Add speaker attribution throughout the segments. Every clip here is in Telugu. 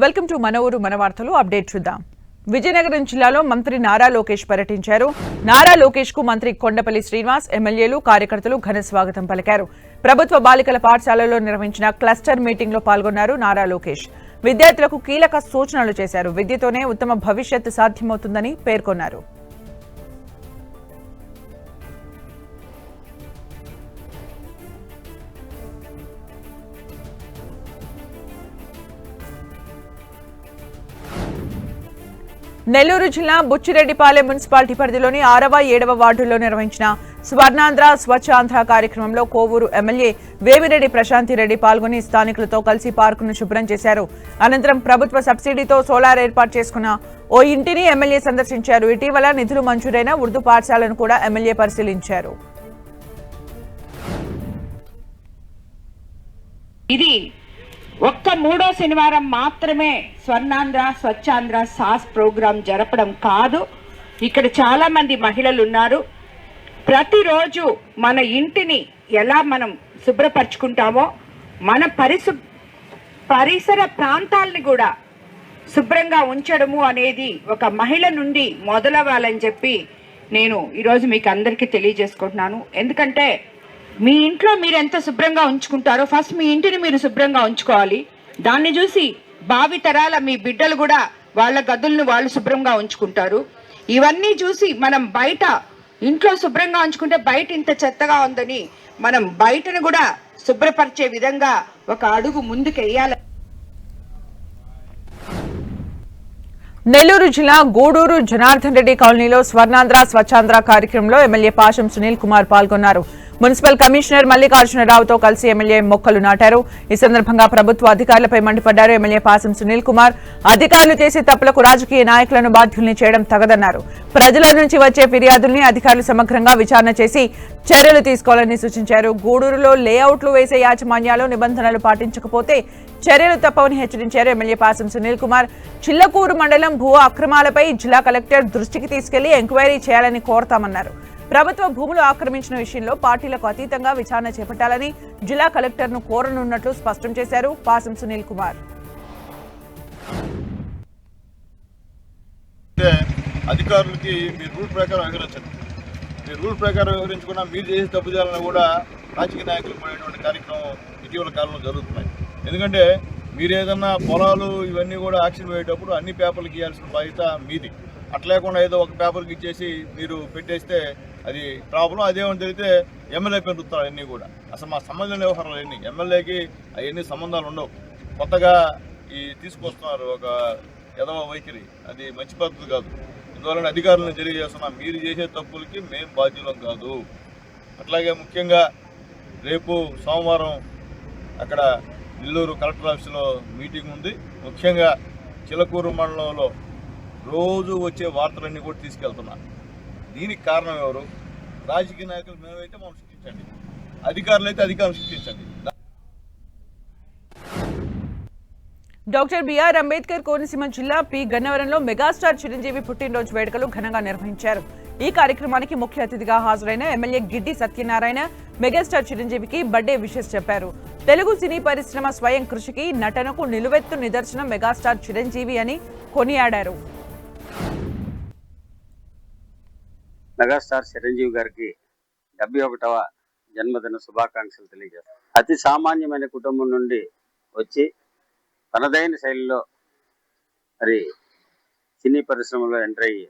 Speaker 1: వెల్కమ్ టు మన ఊరు మన వార్తలు. అప్డేట్ చూద్దాం. విజయనగరం జిల్లాలో మంత్రి నారా లోకేష్ పర్యటించారు. నారా లోకేష్ కు మంత్రి కొండపల్లి శ్రీనివాస్, ఎమ్మెల్యేలు, కార్యకర్తలు ఘన స్వాగతం పలికారు. ప్రభుత్వ బాలికల పాఠశాలలో నిర్వహించిన క్లస్టర్ మీటింగ్ లో పాల్గొన్నారు నారా లోకేష్. విద్యార్థులకు కీలక సూచనలు చేశారు. విద్యతోనే ఉత్తమ భవిష్యత్తు సాధ్యమవుతుందని పేర్కొన్నారు. నెల్లూరు జిల్లా బుచ్చిరెడ్డిపాలెం మున్సిపాలిటీ పరిధిలోని 6వ, 7వ వార్డుల్లో నిర్వహించిన స్వర్ణాంధ్ర స్వచ్ఛాంధ్ర కార్యక్రమంలో కోవూరు ఎమ్మెల్యే వేమిరెడ్డి ప్రశాంతిరెడ్డి పాల్గొని స్థానికులతో కలిసి పార్కును శుభ్రం చేశారు. అనంతరం ప్రభుత్వ సబ్సిడీతో సోలార్ ఏర్పాటు చేసుకున్న ఓ ఇంటిని ఎమ్మెల్యే సందర్శించారు. ఇటీవల నిధులు మంజూరైన ఉర్దూ పాఠశాలను కూడా ఎమ్మెల్యే పరిశీలించారు.
Speaker 2: ఇది ఒక్క మూడో శనివారం మాత్రమే స్వర్ణాంధ్ర స్వచ్ఛాంధ్ర సాస్ ప్రోగ్రాం జరపడం కాదు. ఇక్కడ చాలా మంది మహిళలు ఉన్నారు. ప్రతిరోజు మన ఇంటిని ఎలా మనం శుభ్రపరచుకుంటామో మన పరిసర ప్రాంతాలని కూడా శుభ్రంగా ఉంచడము అనేది ఒక మహిళ నుండి మొదలవ్వాలని చెప్పి నేను ఈరోజు మీకు అందరికీ తెలియజేసుకుంటున్నాను. ఎందుకంటే మీ ఇంట్లో మీరు ఎంత శుభ్రంగా ఉంచుకుంటారో ఫస్ట్ మీ ఇంటిని మీరు శుభ్రంగా ఉంచుకోవాలి. దాన్ని చూసి భావి తరాల మీ బిడ్డలు కూడా వాళ్ళ గదులను వాళ్ళు శుభ్రంగా ఉంచుకుంటారు. ఇవన్నీ చూసి మనం బయట ఇంట్లో శుభ్రంగా ఉంచుకుంటే బయట ఇంత చెత్తగా ఉందని మనం బయటను కూడా శుభ్రపరిచే విధంగా ఒక అడుగు ముందుకు వేయాలి.
Speaker 1: నెల్లూరు జిల్లా గూడూరు జనార్దన్ రెడ్డి కాలనీలో స్వర్ణాంధ్ర స్వచ్ఛాంధ్ర కార్యక్రమంలో ఎమ్మెల్యే పాశం సునీల్ కుమార్ పాల్గొన్నారు. మున్సిపల్ కమిషనర్ మల్లికార్జునరావుతో కలిసి ఎమ్మెల్యే మొక్కలు నాటారు. ఈ సందర్భంగా ప్రభుత్వ అధికారులపై మండిపడ్డారు. ఎమ్మెల్యే పాశం సునీల్ కుమార్ అధికారులు చేసే తప్పులకు రాజకీయ నాయకులను బాధ్యుల్ని చేయడం తగదన్నారు. ప్రజల నుంచి వచ్చే ఫిర్యాదుల్ని అధికారులు సమగ్రంగా విచారణ చేసి చర్యలు తీసుకోవాలని సూచించారు. గూడూరులో లేఅవుట్లు వేసే యాజమాన్యాలు నిబంధనలు పాటించకపోతే చర్యలు తప్పవని హెచ్చరించారు. ఎమ్మెల్యే పాశం సునీల్ కుమార్ చిల్లకూరు మండలం భూ అక్రమాలపై జిల్లా కలెక్టర్ దృష్టికి తీసుకెళ్లి ఎంక్వైరీ చేయాలని కోరతామన్నారు. ప్రభుత్వ భూములు ఆక్రమించిన విషయంలో పార్టీలకు అతీతంగా విచారణ చేపట్టాలని జిల్లా కలెక్టర్ను కోరనున్నట్లు స్పష్టం చేశారు పాశం సునీల్ కుమార్.
Speaker 3: అధికారులకి మీరు రూల్ ప్రకారం వివరించండి. మీరు రూల్ ప్రకారం వివరించుకున్నా మీరు చేసే తప్పుదాలను కూడా రాజకీయ నాయకులు పడేటువంటి కార్యక్రమం ఇటీవల కాలంలో జరుగుతున్నాయి. ఎందుకంటే మీరు ఏదన్నా పొలాలు ఇవన్నీ కూడా యాక్షన్ పోయేటప్పుడు అన్ని పేపర్లకు ఇవ్వాల్సిన బాధ్యత మీది. అట్లేకుండా ఏదో ఒక పేపర్కి ఇచ్చేసి మీరు పెట్టేస్తే అది ప్రాబ్లం. అదేమని తెలిస్తే ఎమ్మెల్యే పెరుగుతారు అన్నీ కూడా. అసలు మా సంబంధం వ్యవహారాలు అన్నీ ఎమ్మెల్యేకి అవన్నీ సంబంధాలు ఉండవు. కొత్తగా తీసుకొస్తున్నారు ఒక యదవ వైఖరి. అది మంచి పద్ధతి కాదు. అందువలన అధికారులను తెలియజేస్తున్నాం, మీరు చేసే తప్పులకి మేము బాధ్యులం కాదు. అట్లాగే ముఖ్యంగా రేపు సోమవారం అక్కడ నెల్లూరు కలెక్టర్ ఆఫీసులో మీటింగ్ ఉంది. ముఖ్యంగా చిలకూరు మండలంలో రోజు వచ్చే వార్తలన్నీ కూడా తీసుకెళ్తున్నారు. దీనికి కారణం ఎవరు? రాజకీయ నాయకులు మేమైతే మనం శిక్షించండి, అధికారులు అయితే అధికారులు శిక్షించండి.
Speaker 1: డాక్టర్ బిఆర్ అంబేద్కర్ కోనసీమ జిల్లా పి గన్నవరంలో మెగాస్టార్ చిరంజీవి పుట్టినరోజు వేడుకలు ఘనంగా నిర్వహించారు. ఈ కార్యక్రమానికి ముఖ్య అతిథిగా హాజరైన ఎమ్మెల్యే గిడ్డి సత్యనారాయణ మెగాస్టార్ చిరంజీవికి బర్త్డే విషెస్ చెప్పారు. తెలుగు సినీ పరిశ్రమ స్వయం కృషికి, నటనకు నిలువెత్తు నిదర్శనం మెగాస్టార్ చిరంజీవి అని కొనియాడారు.
Speaker 4: మెగాస్టార్ చిరంజీవి గారికి 71వ జన్మదిన శుభాకాంక్షలు తెలియజేస్తారు. అతి సామాన్యమైన కుటుంబం నుండి వచ్చి తనదైన శైలిలో మరి సినీ పరిశ్రమలో ఎంటర్ అయ్యి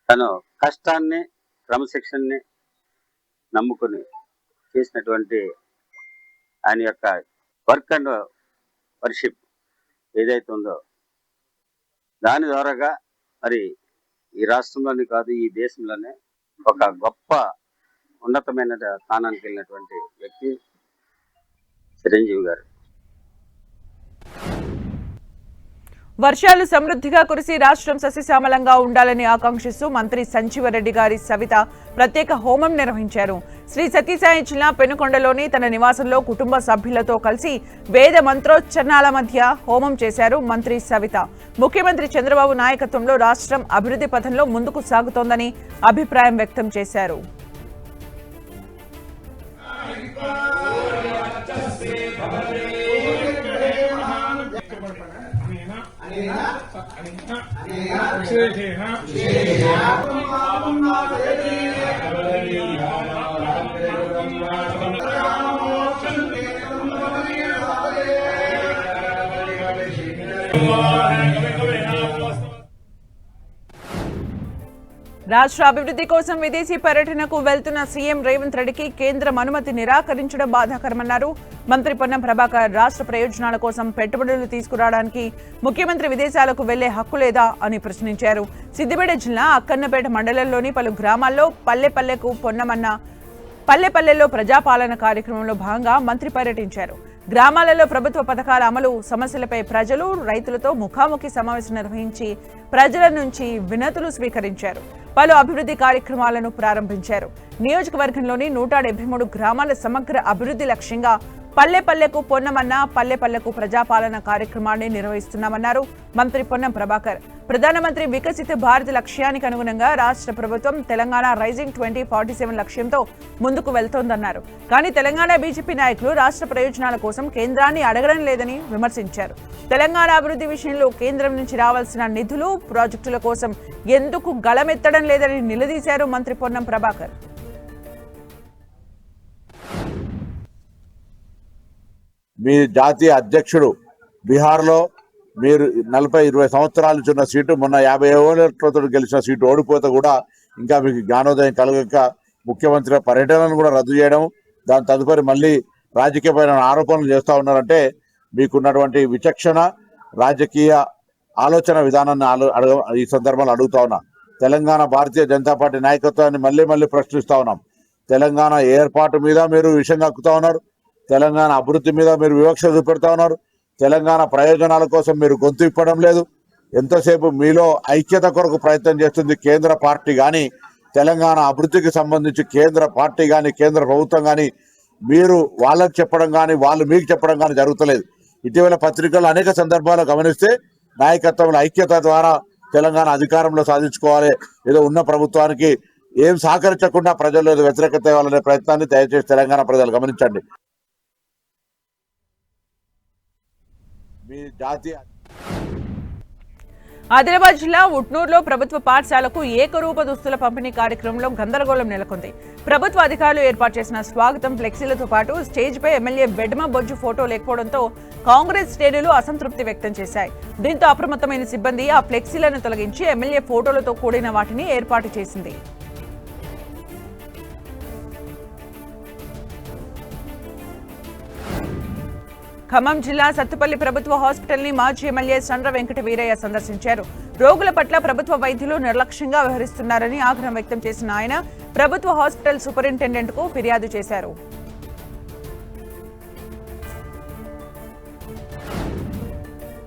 Speaker 4: తను కష్టాన్ని, క్రమశిక్షణని నమ్ముకుని చేసినటువంటి ఆయన యొక్క వర్క్ అండ్ వర్షిప్ ఏదైతే ఉందో దాని ద్వారాగా మరి ఈ రాష్ట్రంలోనే కాదు ఈ దేశంలోనే ఒక గొప్ప ఉన్నతమైన స్థానానికి వెళ్ళినటువంటి వ్యక్తి చిరంజీవి గారు.
Speaker 1: వర్షాలు సమృద్ధిగా కురిసి రాష్ట్రం సస్యశ్యామలంగా ఉండాలని ఆకాంక్షిస్తూ మంత్రి సంజీవరెడ్డి గారి సవిత ప్రత్యేక హోమం నిర్వహించారు. శ్రీ సత్యసాయి జిల్లా పెనుకొండలోని తన నివాసంలో కుటుంబ సభ్యులతో కలిసి వేద మంత్రోచ్చరణాల మధ్య హోమం చేశారు మంత్రి సవిత. ముఖ్యమంత్రి చంద్రబాబు నాయకత్వంలో రాష్ట్రం అభివృద్ధి పథంలో ముందుకు సాగుతోందని అభిప్రాయం వ్యక్తం చేశారు. రాష్ట్ర అభివృద్ధి కోసం విదేశీ పర్యటనకు వెళ్తున్న సీఎం రేవంత్ రెడ్డికి కేంద్రం అనుమతి నిరాకరించడం బాధాకరమన్నారు. మంత్రి పొన్నం ప్రభాకర్ రాష్ట్ర ప్రయోజనాల కోసం పెట్టుబడులు తీసుకురావడానికి ముఖ్యమంత్రి విదేశాలకు వెళ్లే హక్కు లేదా అని ప్రశ్నించారు. సిద్దిపేట జిల్లా అక్కన్నపేట మండలంలోని పలు గ్రామాల్లో పల్లెపల్లెల్లో ప్రజాపాలన కార్యక్రమంలో భాగంగా మంత్రి పర్యటించారు. గ్రామాలలో ప్రభుత్వ పథకాల అమలు సమస్యలపై ప్రజలు, రైతులతో ముఖాముఖి సమావేశం నిర్వహించి ప్రజల నుంచి వినతులు స్వీకరించారు. పలు అభివృద్ధి కార్యక్రమాలను ప్రారంభించారు. నియోజకవర్గంలోని 173 గ్రామాల సమగ్ర అభివృద్ధి లక్ష్యంగా పల్లెపల్లెకు పొన్నమన్న పల్లెపల్లెకు ప్రజాపాలన కార్యక్రమాన్ని నిర్వహిస్తున్నామన్నారు మంత్రి పొన్నం ప్రభాకర్. ప్రధానమంత్రి వికసిత భారత్ లక్ష్యానికి అనుగుణంగా రాష్ట్ర ప్రభుత్వం తెలంగాణ రైజింగ్ 2047 లక్ష్యంతో ముందుకు వెళ్తోందన్నారు. కానీ తెలంగాణ బీజేపీ నాయకులు రాష్ట్ర ప్రయోజనాల కోసం కేంద్రాన్ని అడగడం లేదని విమర్శించారు. తెలంగాణ అభివృద్ధి విషయంలో కేంద్రం నుంచి రావాల్సిన నిధులు, ప్రాజెక్టుల కోసం ఎందుకు గళమెత్తడం లేదని నిలదీశారు మంత్రి పొన్నం ప్రభాకర్.
Speaker 5: మీ జాతీయ అధ్యక్షుడు బీహార్లో మీరు 40-20 సంవత్సరాలు ఇచ్చిన సీటు మొన్న 50 ఓట్లతో గెలిచిన సీటు ఓడిపోతే కూడా ఇంకా మీకు జ్ఞానోదయం కలగక ముఖ్యమంత్రి పర్యటనను కూడా రద్దు చేయడం, దాని తదుపరి మళ్ళీ రాజకీయపరమైన ఆరోపణలు చేస్తూ ఉన్నారంటే మీకున్నటువంటి విచక్షణ, రాజకీయ ఆలోచన విధానాన్ని ఈ సందర్భంలో అడుగుతా ఉన్నా. తెలంగాణ భారతీయ జనతా పార్టీ నాయకత్వాన్ని మళ్ళీ ప్రశ్నిస్తా ఉన్నాం. తెలంగాణ ఏర్పాటు మీద మీరు విషయం కక్కుతా ఉన్నారు. తెలంగాణ అభివృద్ధి మీద మీరు వివక్ష చూపెడతా ఉన్నారు. తెలంగాణ ప్రయోజనాల కోసం మీరు గొంతు ఇప్పడం లేదు. ఎంతసేపు మీలో ఐక్యత కొరకు ప్రయత్నం చేస్తుంది కేంద్ర పార్టీ కానీ, తెలంగాణ అభివృద్ధికి సంబంధించి కేంద్ర పార్టీ కానీ, కేంద్ర ప్రభుత్వం కానీ, మీరు వాళ్ళకి చెప్పడం కానీ, వాళ్ళు మీకు చెప్పడం కానీ జరుగుతలేదు. ఇటీవల పత్రికల్లో అనేక సందర్భాలు గమనిస్తే నాయకత్వంలో ఐక్యత ద్వారా తెలంగాణ అధికారంలో సాధించుకోవాలి, ఏదో ఉన్న ప్రభుత్వానికి ఏం సహకరించకుండా ప్రజల్లో ఏదో వ్యతిరేకత ఇవ్వాలనే ప్రయత్నాన్ని దయచేసి తెలంగాణ ప్రజలు గమనించండి.
Speaker 1: ఆదిలాబాద్ జిల్లా ఉట్నూరులో ప్రభుత్వ పాఠశాలకు ఏకరూప దుస్తుల పంపిణీ కార్యక్రమంలో గందరగోళం నెలకొంది. ప్రభుత్వ అధికారులు ఏర్పాటు చేసిన స్వాగతం ఫ్లెక్సీలతో పాటు స్టేజ్పై ఎమ్మెల్యే వెడ్మ బొజ్జు ఫోటో లేకపోవడంతో కాంగ్రెస్ శ్రేణులు అసంతృప్తి వ్యక్తం చేశాయి. దీంతో అప్రమత్తమైన సిబ్బంది ఆ ఫ్లెక్సీలను తొలగించి ఎమ్మెల్యే ఫోటోలతో కూడిన వాటిని ఏర్పాటు చేసింది. ఖమ్మం జిల్లా సత్తుపల్లి ప్రభుత్వ హాస్పిటల్ ని మాజీ ఎమ్మెల్యే సండ్ర వెంకట వీరయ్య సందర్శించారు. రోగుల పట్ల ప్రభుత్వ వైద్యులు నిర్లక్ష్యంగా వ్యవహరిస్తున్నారని ఆగ్రహం వ్యక్తం చేసిన ఆయన ప్రభుత్వ హాస్పిటల్ సూపరింటెండెంట్ కు ఫిర్యాదు చేశారు.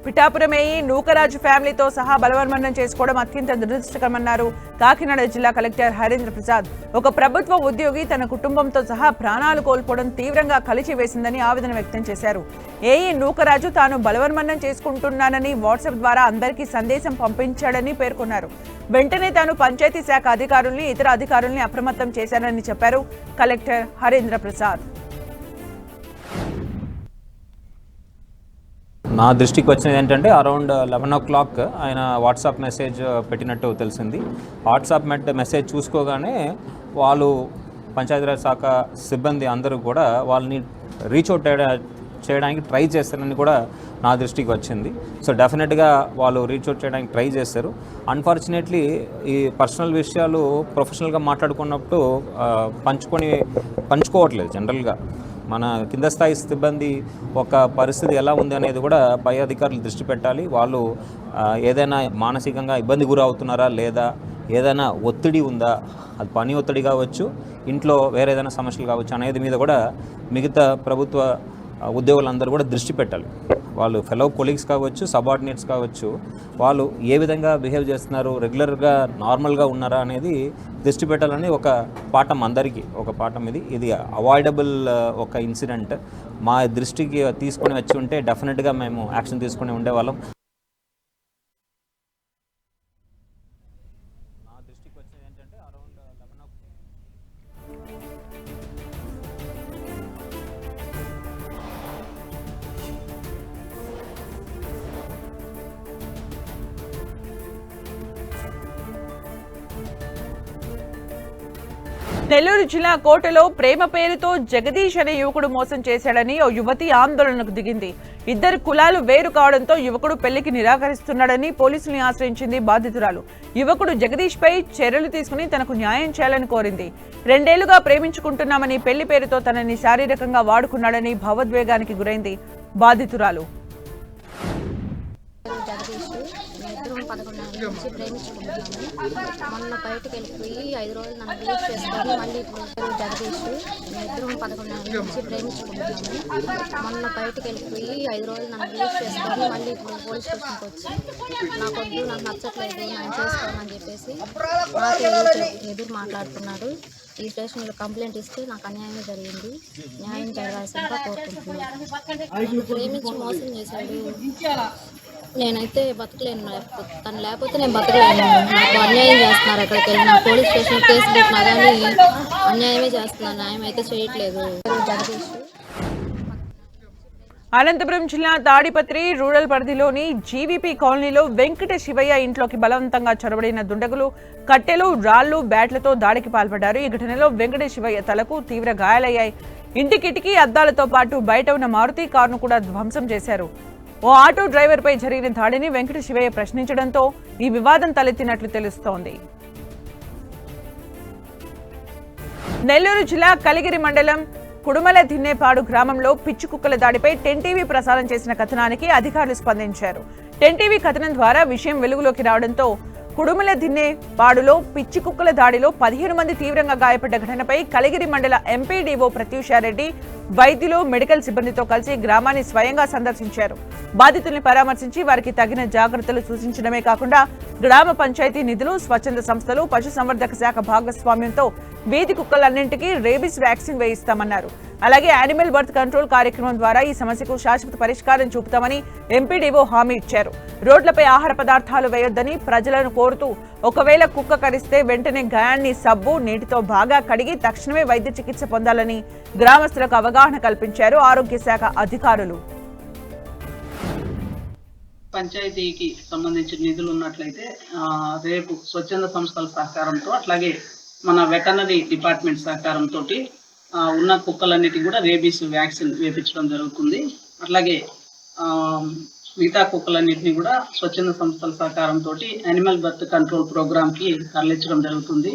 Speaker 1: పిఠాపురం ఏఈ నూకరాజు ఫ్యామిలీతో సహా బలవన్మరణం చేసుకోవడం అత్యంత దురదృష్టకరమన్నారు కాకినాడ జిల్లా కలెక్టర్ హరీంద్ర ప్రసాద్. ఒక ప్రభుత్వ ఉద్యోగి తన కుటుంబంతో సహా ప్రాణాలు కోల్పోవడం తీవ్రంగా కలిచివేసిందని ఆవేదన వ్యక్తం చేశారు. ఏఈ నూకరాజు తాను బలవన్మరణం చేసుకుంటున్నానని వాట్సాప్ ద్వారా అందరికీ సందేశం పంపించాడని పేర్కొన్నారు. వెంటనే తాను పంచాయతీ శాఖ అధికారుల్ని, ఇతర అధికారుల్ని అప్రమత్తం చేశానని చెప్పారు కలెక్టర్ హరీంద్ర ప్రసాద్.
Speaker 6: నా దృష్టికి వచ్చినది ఏంటంటే అరౌండ్ 11 o'clock ఆయన వాట్సాప్ మెసేజ్ పెట్టినట్టు తెలిసింది. వాట్సాప్ మెసేజ్ చూసుకోగానే వాళ్ళు పంచాయతీరాజ్ శాఖ సిబ్బంది అందరూ కూడా వాళ్ళని రీచ్ అవుట్ చేయడానికి ట్రై చేస్తారని కూడా నా దృష్టికి వచ్చింది. సో డెఫినెట్గా వాళ్ళు రీచ్ అవుట్ చేయడానికి ట్రై చేస్తారు. అన్ఫార్చునేట్లీ ఈ పర్సనల్ విషయాలు ప్రొఫెషనల్గా మాట్లాడుకున్నప్పుడు పంచుకోవట్లేదు. జనరల్గా మన కింద స్థాయి సిబ్బంది ఒక పరిస్థితి ఎలా ఉంది అనేది కూడా పై అధికారులు దృష్టి పెట్టాలి. వాళ్ళు ఏదైనా మానసికంగా ఇబ్బంది గురవుతున్నారా లేదా, ఏదైనా ఒత్తిడి ఉందా, అది పని ఒత్తిడి కావచ్చు, ఇంట్లో వేరే ఏదైనా సమస్యలు కావచ్చు అనేది మీద కూడా మిగతా ప్రభుత్వ ఉద్యోగులందరూ కూడా దృష్టి పెట్టాలి. వాళ్ళు ఫెలో కొలీగ్స్ కావచ్చు, సబార్డినేట్స్ కావచ్చు, వాళ్ళు ఏ విధంగా బిహేవ్ చేస్తున్నారు, రెగ్యులర్గా నార్మల్గా ఉన్నారా అనేది దృష్టి పెట్టాలని ఒక పాఠం, అందరికీ ఒక పాఠం. ఇది అవాయిడబుల్ ఒక ఇన్సిడెంట్. మా దృష్టికి తీసుకొని వచ్చి ఉంటే డెఫినెట్గా మేము యాక్షన్ తీసుకుని ఉండేవాళ్ళం. నా దృష్టికి వచ్చేది ఏంటంటే అరౌండ్ 11 o'clock.
Speaker 1: నెల్లూరు జిల్లా కోటలో ప్రేమ పేరుతో జగదీష్ అనే యువకుడు మోసం చేశాడని ఓ యువతి ఆందోళనకు దిగింది. ఇద్దరు కులాలు వేరు కావడంతో యువకుడు పెళ్లికి నిరాకరిస్తున్నాడని పోలీసుల్ని ఆశ్రయించింది బాధితురాలు. యువకుడు జగదీష్ పై చర్యలు తీసుకుని తనకు న్యాయం చేయాలని కోరింది. 2 ఏళ్లుగా ప్రేమించుకుంటున్నామని పెళ్లి పేరుతో తనని శారీరకంగా వాడుకున్నాడని భావోద్వేగానికి గురైంది బాధితురాలు.
Speaker 7: ఇద్దరం 11 నెలల నుంచి ప్రేమించుకుంటున్నాము. మొన్న బయటకు వెళ్ళిపోయి 5 రోజులు నన్ను రిలీజ్ చేసుకొని మళ్ళీ ఇప్పుడు జగదీష్ ఇద్దరం 11 నెలల నుంచి ప్రేమించుకుంటున్నాము. మొన్న బయటకు వెళ్ళిపోయి 5 రోజులు నన్ను రిలీజ్ చేసుకొని మళ్ళీ ఇప్పుడు పోలీస్ స్టేషన్కి వచ్చి నాకొద్దు, నాకు నచ్చట్లేదు, నేను చేసుకోవాలని చెప్పేసి నాకు ఎదురు మాట్లాడుతున్నాడు. ఈ స్టేషన్లో కంప్లైంట్ ఇస్తే నాకు అన్యాయం జరిగింది, న్యాయం జరగాల్సిందిగా కోరుకుంటున్నాను. ప్రేమించి మోసం చేశాడు. నేనైతే బతకలేను, తను లేకపోతే నేను బతకలేను. నాకు అన్యాయం చేస్తున్నారు. అక్కడికి వెళ్ళి నా పోలీస్ స్టేషన్ కేసు పెట్టినా కానీ అన్యాయమే చేస్తున్నారు, న్యాయం అయితే చేయట్లేదు. జగదీష్.
Speaker 1: అనంతపురం జిల్లా తాడిపత్రి రూరల్ పరిధిలోని జీవీపీ కాలనీలో వెంకట శివయ్య ఇంట్లోకి బలవంతంగా చొరబడిన దుండగులు కట్టెలు, రాళ్లు, బ్యాట్లతో దాడికి పాల్పడ్డారు. ఈ ఘటనలో వెంకట శివయ్య తలకు తీవ్ర గాయాలయ్యాయి. ఇంటి కిటికీ అద్దాలతో పాటు బయట ఉన్న మారుతి కారును కూడా ధ్వంసం చేశారు. ఓ ఆటో డ్రైవర్ పై జరిగిన దాడిని వెంకట శివయ్య ప్రశ్నించడంతో ఈ వివాదం తలెత్తినట్లు తెలుస్తోంది. నెల్లూరు జిల్లా కలిగిరి మండలం కుడుమల దిన్నేపాడు గ్రామంలో పిచ్చి కుక్కల దాడిపై 10 టీవీ ప్రసారం చేసిన కథనానికి అధికారులు స్పందించారు. 10 టీవీ కథనం ద్వారా విషయం వెలుగులోకి రావడంతో కుడుమల దిన్నేపాడులో పిచ్చి కుక్కల దాడిలో 15 మంది తీవ్రంగా గాయపడ్డ ఘటనపై కలిగిరి మండల ఎంపీడీఓ ప్రత్యూషారెడ్డి వైద్యులు, మెడికల్ సిబ్బందితో కలిసి గ్రామాన్ని స్వయంగా సందర్శించారు. బాధితుల్ని పరామర్శించి వారికి తగిన జాగ్రత్తలు సూచించడమే కాకుండా గ్రామ పంచాయతీ నిధులు, స్వచ్ఛంద సంస్థలు, పశుసంవర్ధక శాఖ భాగస్వామ్యంతో వీధి కుక్కలన్నింటికీ రేబీస్ వ్యాక్సిన్ వేయిస్తామన్నారు. అలాగే యానిమల్ బర్త్ కంట్రోల్ కార్యక్రమం ద్వారా ఈ సమస్యకు శాశ్వత పరిష్కారం చూపుతామని ఎంపీడీఓ హామీ ఇచ్చారు. రోడ్లపై ఆహార పదార్థాలు వేయొద్దని ప్రజలను కోరుతూ ఒకవేళ కుక్క కరిస్తే వెంటనే గాయాన్ని సబ్బు, నీటితో బాగా కడిగి తక్షణమే వైద్య చికిత్స పొందాలని గ్రామస్తులకు అవగాహన కల్పించారు ఆరోగ్య శాఖ అధికారులు.
Speaker 8: పంచాయతీకి సంబంధించిన నిధులు ఉన్నట్లయితే రేపు స్వచ్ఛంద సంస్థల సహకారంతో అట్లాగే మన వెటర్నరీ డిపార్ట్మెంట్ సహకారంతో ఉన్న కుక్కలన్నిటికీ కూడా రేబీస్ వ్యాక్సిన్ వేయించడం జరుగుతుంది. అట్లాగే మిగతా కుక్కలన్నింటినీ కూడా స్వచ్ఛంద సంస్థల సహకారంతో యానిమల్ బర్త్ కంట్రోల్ ప్రోగ్రామ్కి తరలించడం జరుగుతుంది.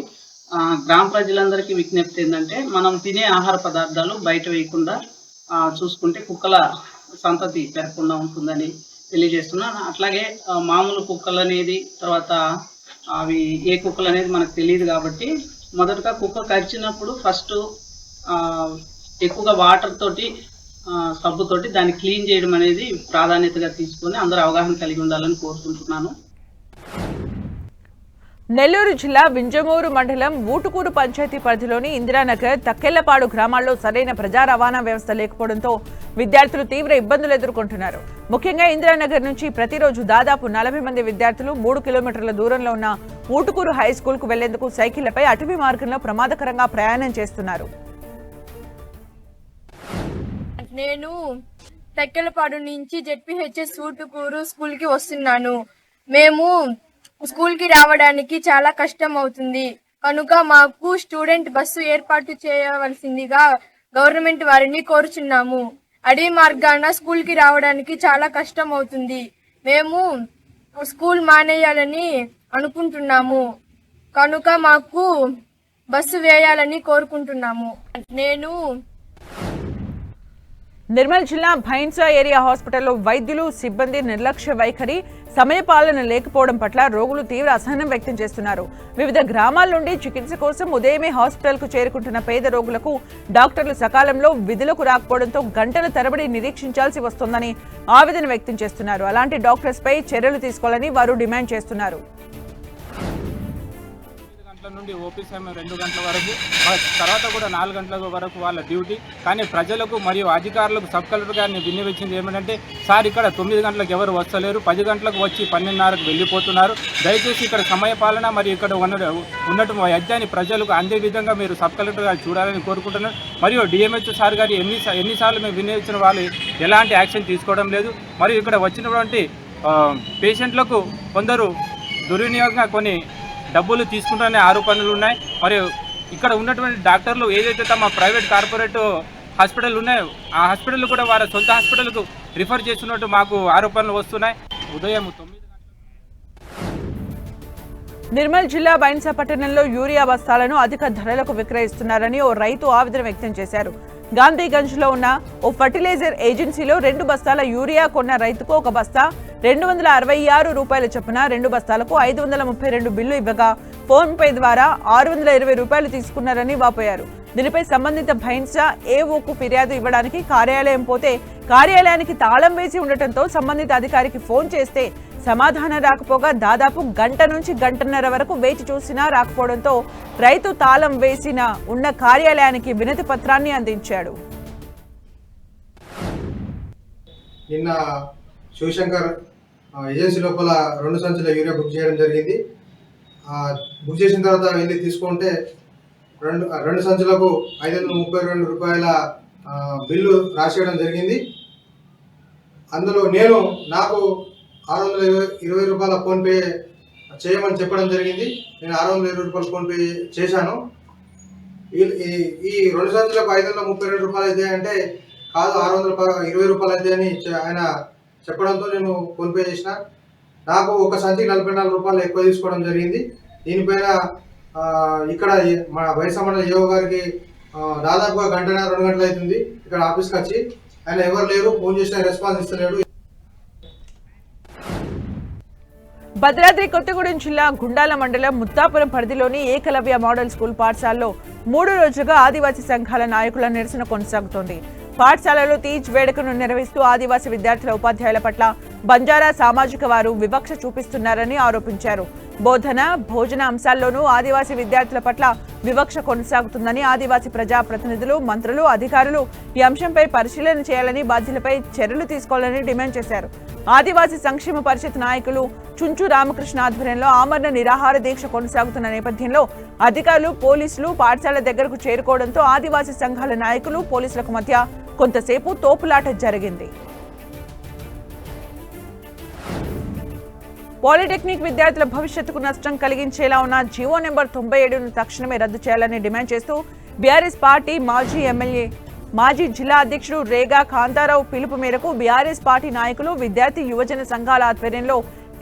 Speaker 8: గ్రామ ప్రజలందరికీ విజ్ఞప్తి ఏంటంటే మనం తినే ఆహార పదార్థాలు బయట వేయకుండా చూసుకుంటే కుక్కల సంతతి పెరగకుండా ఉంటుందని తెలియజేస్తున్నాను. అట్లాగే మామూలు కుక్కలు అనేది తర్వాత అవి ఏ కుక్కలు అనేది మనకు తెలియదు కాబట్టి మొదటగా కుక్క కరిచినప్పుడు ఫస్ట్ ఎక్కువగా వాటర్ తోటి సబ్బుతోటి దాన్ని క్లీన్ చేయడం అనేది ప్రాధాన్యతగా తీసుకొని అందరూ అవగాహన కలిగి ఉండాలని కోరుకుంటున్నాను.
Speaker 1: నెల్లూరు జిల్లా వింజమూరు మండలం ఊటుకూరు పంచాయతీ పరిధిలోని ఇందిరానగర్, తక్కెళ్లపాడు గ్రామాల్లో సరైన ప్రజా రవాణా వ్యవస్థ లేకపోవడంతో విద్యార్థులు తీవ్ర ఇబ్బందులు ఎదుర్కొంటున్నారు. ముఖ్యంగా ఇందిరానగర్ నుంచి ప్రతిరోజు దాదాపు 40 మంది విద్యార్థులు 3 కిలోమీటర్ల దూరంలో ఉన్న ఊటుకూరు హై స్కూల్ కు వెళ్లేందుకు సైకిళ్లపై అటవీ మార్గంలో ప్రమాదకరంగా ప్రయాణం చేస్తున్నారు.
Speaker 9: నేను తక్కెళ్లపాడు నుంచి జెడ్పీహెచ్ఎస్ ఊటుకూరు స్కూల్ కి వస్తున్నాను. మేము స్కూల్ కి రావడానికి చాలా కష్టం అవుతుంది కనుక మాకు స్టూడెంట్ బస్సు ఏర్పాటు చేయవలసిందిగా గవర్నమెంట్ వారిని కోరుచున్నాము. అడవి మార్గాన స్కూల్ కి రావడానికి చాలా కష్టం అవుతుంది. మేము స్కూల్ మానేయాలని అనుకుంటున్నాము కనుక మాకు బస్సు వేయాలని కోరుకుంటున్నాము. నేను
Speaker 1: నిర్మల్ జిల్లా భైన్సా ఏరియా హాస్పిటల్లో వైద్యులు, సిబ్బంది నిర్లక్ష్య వైఖరి, సమయపాలన లేకపోవడం పట్ల రోగులు తీవ్ర అసహనం వ్యక్తం చేస్తున్నారు. వివిధ గ్రామాల నుండి చికిత్స కోసం ఉదయమే హాస్పిటల్కు చేరుకుంటున్న పేద రోగులకు డాక్టర్లు సకాలంలో విధులకు రాకపోవడంతో గంటల తరబడి నిరీక్షించాల్సి వస్తోందని ఆవేదన వ్యక్తం చేస్తున్నారు. అలాంటి డాక్టర్స్పై చర్యలు తీసుకోవాలని వారు డిమాండ్ చేస్తున్నారు.
Speaker 10: నుండి ఓపీ సమయం 2 గంటల వరకు, తర్వాత కూడా 4 గంటల వరకు వాళ్ళ డ్యూటీ. కానీ ప్రజలకు మరియు అధికారులకు సబ్ కలెక్టర్ గారిని విన్నవించింది ఏమిటంటే, సార్ ఇక్కడ 9 గంటలకు ఎవరు వస్తలేరు, 10 గంటలకు వచ్చి 12:30కు వెళ్ళిపోతున్నారు. దయచేసి ఇక్కడ సమయపాలన మరియు ఇక్కడ ఉన్నటువంటి వైద్యాన్ని ప్రజలకు అందే విధంగా మీరు సబ్ కలెక్టర్ గారు చూడాలని కోరుకుంటున్నారు. మరియు డిఎంహెచ్ సార్ గారు ఎన్నిసార్లు మేము విన్నవించిన వాళ్ళు ఎలాంటి యాక్షన్ తీసుకోవడం లేదు. మరియు ఇక్కడ వచ్చినటువంటి పేషెంట్లకు కొందరు దుర్వినియోగంగా కొన్ని డబ్బులు తీసుకుంటున్న ఆరోపణలు ఉన్నాయి. మరియు ఇక్కడ ఉన్నటువంటి డాక్టర్లు ఏదైతే తమ ప్రైవేట్ కార్పొరేట్ హాస్పిటల్ ఉన్నాయో ఆ హాస్పిటల్ కూడా వారి సొంత హాస్పిటల్కు రిఫర్ చేస్తున్నట్టు మాకు ఆరోపణలు వస్తున్నాయి. ఉదయం 9
Speaker 1: నిర్మల్ జిల్లా బైన్సా పట్టణంలో యూరియా బస్తాలను అధిక ధరలకు విక్రయిస్తున్నారని ఓ రైతు ఆవేదన వ్యక్తం చేశారు. గాంధీగంజ్ లో ఉన్న ఓ ఫర్టిలైజర్ ఏజెన్సీలో 2 బస్తాల యూరియా కొన్న రైతుకు ఒక బస్తా 266 రూపాయల చొప్పున 2 బస్తాలకు 532 బిల్లు ఇవ్వగా ఫోన్ పే ద్వారా 620 రూపాయలు తీసుకున్నారని వాపోయారు. దీనిపై సంబంధిత బైన్సా ఏఓకు ఫిర్యాదు ఇవ్వడానికి కార్యాలయం పోతే కార్యాలయానికి తాళం వేసి ఉండటంతో సంబంధిత అధికారికి ఫోన్ చేస్తే సమాధానం రాకపోగా దాదాపు గంట నుంచి గంటన్నర వరకు వేచి చూసినా రాకపోవడంతో రైతు తాళం వేసిన ఉన్న కార్యాలయానికి వినతి పత్రాన్ని అందించాడు.
Speaker 11: నిన్న శివశంకర్ ఏజెన్సీ లోపల 2 సంచుల యూరియా బుక్ చేయడం జరిగింది. బుక్ చేసిన తర్వాత వెళ్ళి తీసుకుంటే 2 సంచులకు 532 రూపాయల బిల్లు రాసేయడం జరిగింది. అందులో నాకు 620 రూపాయల ఫోన్పే చేయమని చెప్పడం జరిగింది. నేను 620 రూపాయల ఫోన్పే చేశాను. ఈ 2 సంచులకు 532 రూపాయలు అయితే అంటే కాదు 620 రూపాయలు అయితే అని ఆయన చెప్పడంతో నేను ఫోన్పే చేసిన. నాకు ఒక సంచికి 44 రూపాయలు ఎక్కువ తీసుకోవడం జరిగింది. దీనిపైన ఇక్కడ మన బైన్సా మండల ఏఓ గారికి దాదాపుగా గంటన్నర 2 గంటలు అవుతుంది ఇక్కడ ఆఫీస్కి వచ్చి. ఆయన ఎవరు లేరు, ఫోన్ చేసిన రెస్పాన్స్ ఇస్తలేడు.
Speaker 1: భద్రాద్రి కొత్తగూడెం జిల్లా గుండాల మండలం ముత్తాపురం పరిధిలోని ఏకలవ్య మోడల్ స్కూల్ పాఠశాలలో 3 రోజులుగా ఆదివాసీ సంఘాల నాయకుల నిరసన కొనసాగుతోంది. పాఠశాలలో తీజ్ వేడుకను నిర్వహిస్తూ ఆదివాసీ విద్యార్థుల ఉపాధ్యాయుల పట్ల బంజారా సామాజిక వారు వివక్ష చూపిస్తున్నారని ఆరోపించారు. బోధన భోజన అంశాల్లోనూ ఆదివాసీ విద్యార్థుల పట్ల వివక్ష కొనసాగుతుందని ఆదివాసీ ప్రజా ప్రతినిధులు, మంత్రులు, అధికారులు ఈ అంశంపై పరిశీలన చేయాలని, బాధ్యులపై చర్యలు తీసుకోవాలని డిమాండ్ చేశారు. ఆదివాసీ సంక్షేమ పరిషత్ నాయకులు చుంచు రామకృష్ణ ఆధ్వర్యంలో ఆమరణ నిరాహార దీక్ష కొనసాగుతున్న నేపథ్యంలో అధికారులు, పోలీసులు పాఠశాల దగ్గరకు చేరుకోవడంతో ఆదివాసీ సంఘాల నాయకులు, పోలీసులకు మధ్య కొంతసేపు తోపులాట జరిగింది. పాలిటెక్నిక్ విద్యార్థుల భవిష్యత్తుకు నష్టం కలిగించేలా ఉన్న జీవో నెంబర్ 97ను తక్షణమే రద్దు చేయాలని డిమాండ్ చేస్తూ బీఆర్ఎస్ పార్టీ మాజీ జిల్లా అధ్యక్షుడు రేగా కాంతారావు పిలుపు మేరకు బీఆర్ఎస్ పార్టీ నాయకులు, విద్యార్థి యువజన సంఘాల ఆధ్వర్యంలో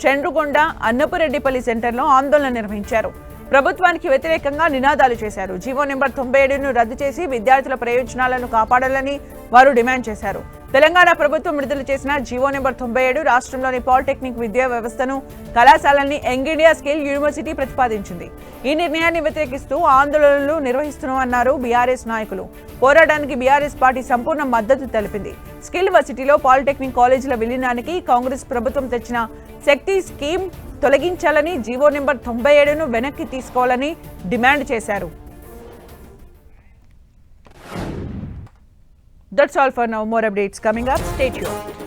Speaker 1: చండ్రుగొండ, అన్నపురెడ్డిపల్లి సెంటర్లో ఆందోళన నిర్వహించారు. ప్రభుత్వానికి వ్యతిరేకంగా నినాదాలు చేశారు. జీవో నెంబర్ 97ను రద్దు చేసి విద్యార్థుల ప్రయోజనాలను కాపాడాలని వారు డిమాండ్ చేశారు. తెలంగాణ ప్రభుత్వం విడుదల చేసిన జీవో నెంబర్ 97 రాష్ట్రంలోని పాలిటెక్నిక్ విద్యా వ్యవస్థను, కళాశాలల్ని యంగ్ ఇండియా స్కిల్ యూనివర్సిటీ ప్రతిపాదించింది. ఈ నిర్ణయాన్ని వ్యతిరేకిస్తూ ఆందోళనలు నిర్వహిస్తున్నామన్నారు బీఆర్ఎస్ నాయకులు. పోరాటానికి బీఆర్ఎస్ పార్టీ సంపూర్ణ మద్దతు తెలిపింది. స్కిల్ వర్సిటీలో పాలిటెక్నిక్ కాలేజీల విలీనానికి కాంగ్రెస్ ప్రభుత్వం తెచ్చిన శక్తి స్కీమ్ తొలగించాలని, జీవో నెంబర్ 97ను వెనక్కి తీసుకోవాలని డిమాండ్ చేశారు. That's all for now. More updates coming up. Stay tuned.